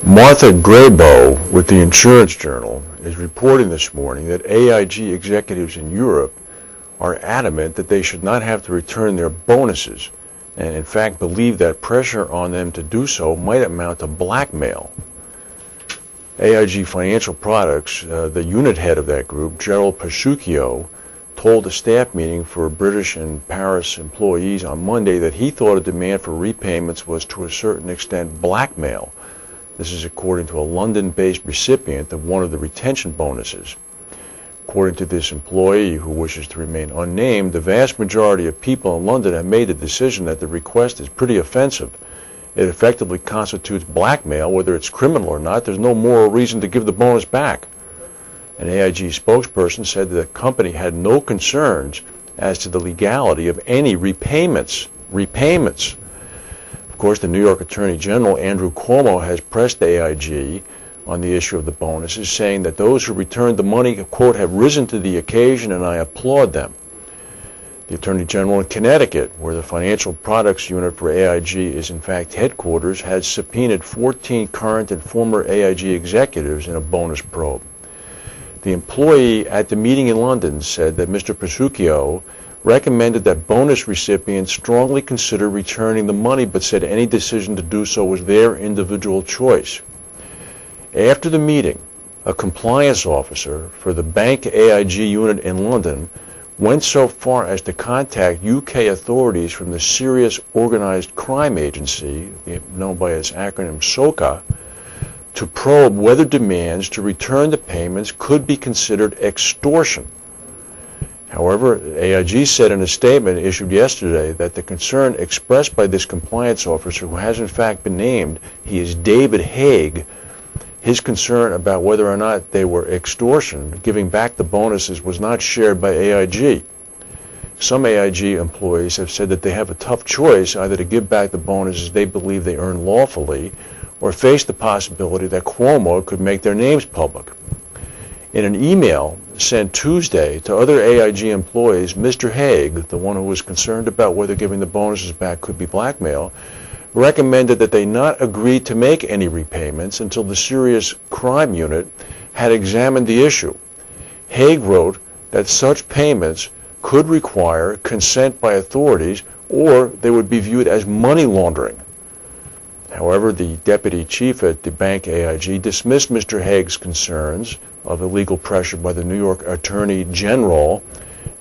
Martha Grayboe with the Insurance Journal is reporting this morning that AIG executives in Europe are adamant that they should not have to return their bonuses, and in fact believe that pressure on them to do so might amount to blackmail. AIG Financial Products, the unit head of that group, Gerald Pascuccio, told a staff meeting for British and Paris employees on Monday that he thought a demand for repayments was to a certain extent blackmail. This is according to a London-based recipient of one of the retention bonuses. According to this employee, who wishes to remain unnamed, the vast majority of people in London have made the decision that the request is pretty offensive. It effectively constitutes blackmail, whether it's criminal or not. There's no moral reason to give the bonus back. An AIG spokesperson said that the company had no concerns as to the legality of any repayments. Of course, the New York Attorney General, Andrew Cuomo, has pressed AIG on the issue of the bonuses, saying that those who returned the money, quote, have risen to the occasion and I applaud them. The Attorney General in Connecticut, where the financial products unit for AIG is in fact headquarters, has subpoenaed 14 current and former AIG executives in a bonus probe. The employee at the meeting in London said that Mr. Pascuccio recommended that bonus recipients strongly consider returning the money, but said any decision to do so was their individual choice. After the meeting, a compliance officer for the Bank AIG unit in London went so far as to contact UK authorities from the Serious Organized Crime Agency, known by its acronym SOCA, to probe whether demands to return the payments could be considered extortion. However, AIG said in a statement issued yesterday that the concern expressed by this compliance officer, who has in fact been named, he is David Haig, his concern about whether or not they were extortion, giving back the bonuses, was not shared by AIG. Some AIG employees have said that they have a tough choice, either to give back the bonuses they believe they earned lawfully or face the possibility that Cuomo could make their names public. In an email sent Tuesday to other AIG employees, Mr. Haig, the one who was concerned about whether giving the bonuses back could be blackmail, recommended that they not agree to make any repayments until the Serious Crime Unit had examined the issue. Haig wrote that such payments could require consent by authorities or they would be viewed as money laundering. However, the deputy chief at the bank AIG dismissed Mr. Haig's concerns of illegal pressure by the New York Attorney General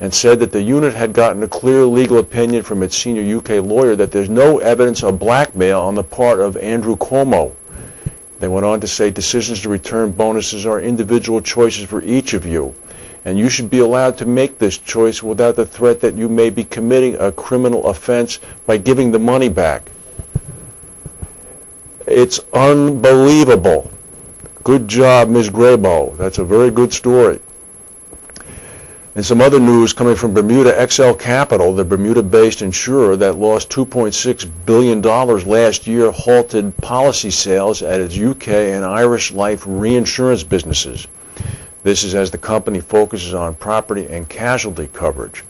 and said that the unit had gotten a clear legal opinion from its senior UK lawyer that there's no evidence of blackmail on the part of Andrew Cuomo. They went on to say decisions to return bonuses are individual choices for each of you, and you should be allowed to make this choice without the threat that you may be committing a criminal offense by giving the money back. It's unbelievable. Good job, Ms. Grayboe. That's a very good story. And some other news coming from Bermuda, XL Capital, the Bermuda-based insurer that lost $2.6 billion last year, halted policy sales at its UK and Irish life reinsurance businesses. This is as the company focuses on property and casualty coverage.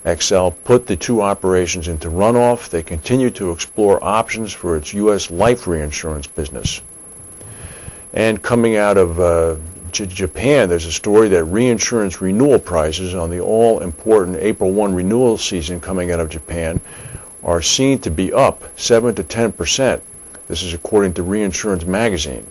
XL put the two operations into runoff. They continue to explore options for its U.S. life reinsurance business. And coming out of Japan, there's a story that reinsurance renewal prices on the all-important April 1 renewal season coming out of Japan are seen to be up 7 to 10%. This is according to Reinsurance Magazine.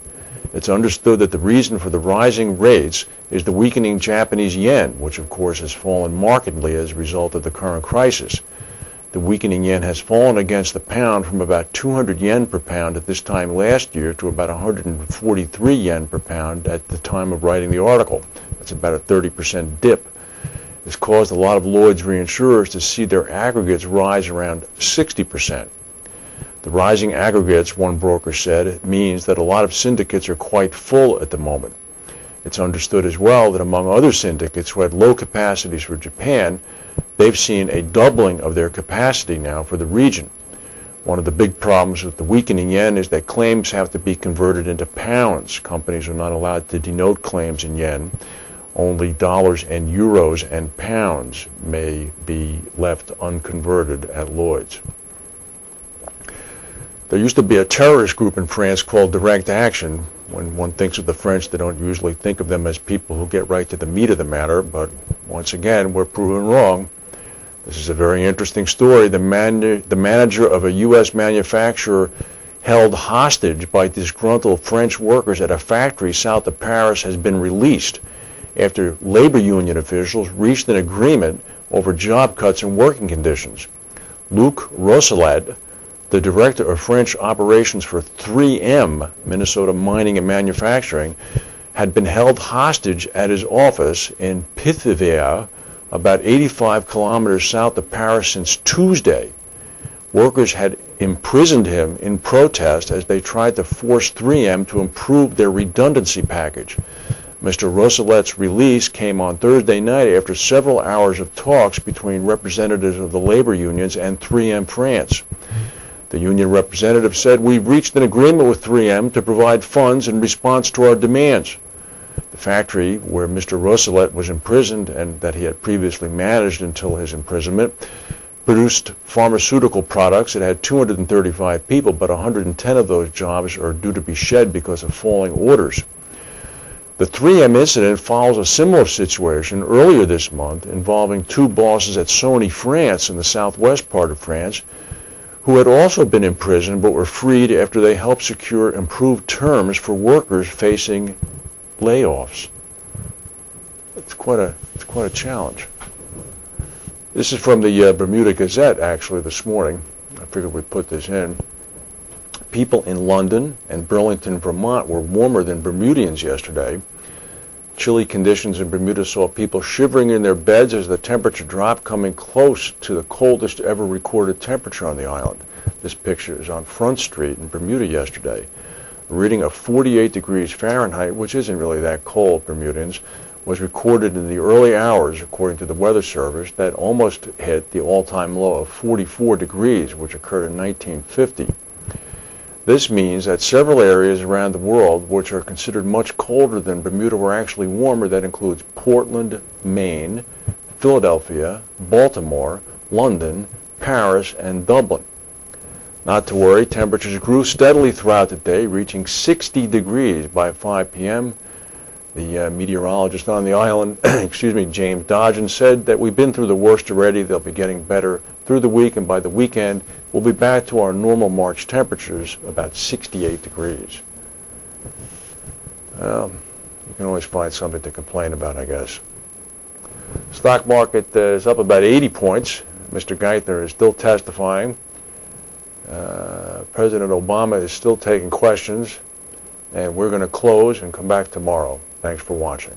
It's understood that the reason for the rising rates is the weakening Japanese yen, which of course has fallen markedly as a result of the current crisis. The weakening yen has fallen against the pound from about 200 yen per pound at this time last year to about 143 yen per pound at the time of writing the article. That's about a 30% dip. It's caused a lot of Lloyd's reinsurers to see their aggregates rise around 60%. The rising aggregates, one broker said, means that a lot of syndicates are quite full at the moment. It's understood as well that among other syndicates who had low capacities for Japan, they've seen a doubling of their capacity now for the region. One of the big problems with the weakening yen is that claims have to be converted into pounds. Companies are not allowed to denote claims in yen. Only dollars and euros and pounds may be left unconverted at Lloyd's. There used to be a terrorist group in France called Direct Action. When one thinks of the French, they don't usually think of them as people who get right to the meat of the matter, but once again, we're proven wrong. This is a very interesting story. The manager of a U.S. manufacturer held hostage by disgruntled French workers at a factory south of Paris has been released after labor union officials reached an agreement over job cuts and working conditions. Luc Rosselet, the director of French operations for 3M, Minnesota Mining and Manufacturing, had been held hostage at his office in Pithiviers, about 85 kilometers south of Paris, since Tuesday. Workers had imprisoned him in protest as they tried to force 3M to improve their redundancy package. Mr. Rosselet's release came on Thursday night after several hours of talks between representatives of the labor unions and 3M France. The union representative said, "We've reached an agreement with 3M to provide funds in response to our demands." The factory where Mr. Rosselet was imprisoned and that he had previously managed until his imprisonment produced pharmaceutical products. It had 235 people, but 110 of those jobs are due to be shed because of falling orders. The 3M incident follows a similar situation earlier this month involving two bosses at Sony France in the southwest part of France who had also been imprisoned but were freed after they helped secure improved terms for workers facing layoffs. It's quite a challenge. This is from the Bermuda Gazette, actually, this morning. I figured we'd put this in. People in London and Burlington, Vermont were warmer than Bermudians yesterday. Chilly conditions in Bermuda saw people shivering in their beds as the temperature dropped, coming close to the coldest ever recorded temperature on the island. This picture is on Front Street in Bermuda yesterday. A reading of 48 degrees Fahrenheit, which isn't really that cold, Bermudians, was recorded in the early hours, according to the Weather Service, that almost hit the all-time low of 44 degrees, which occurred in 1950. This means that several areas around the world, which are considered much colder than Bermuda, were actually warmer. That includes Portland, Maine, Philadelphia, Baltimore, London, Paris, and Dublin. Not to worry, temperatures grew steadily throughout the day, reaching 60 degrees by 5 p.m. The meteorologist on the island, James Dodgen, said that we've been through the worst already. They'll be getting better through the week, and by the weekend, we'll be back to our normal March temperatures, about 68 degrees. Well, you can always find something to complain about, I guess. Stock market is up about 80 points. Mr. Geithner is still testifying. President Obama is still taking questions, and we're going to close and come back tomorrow. Thanks for watching.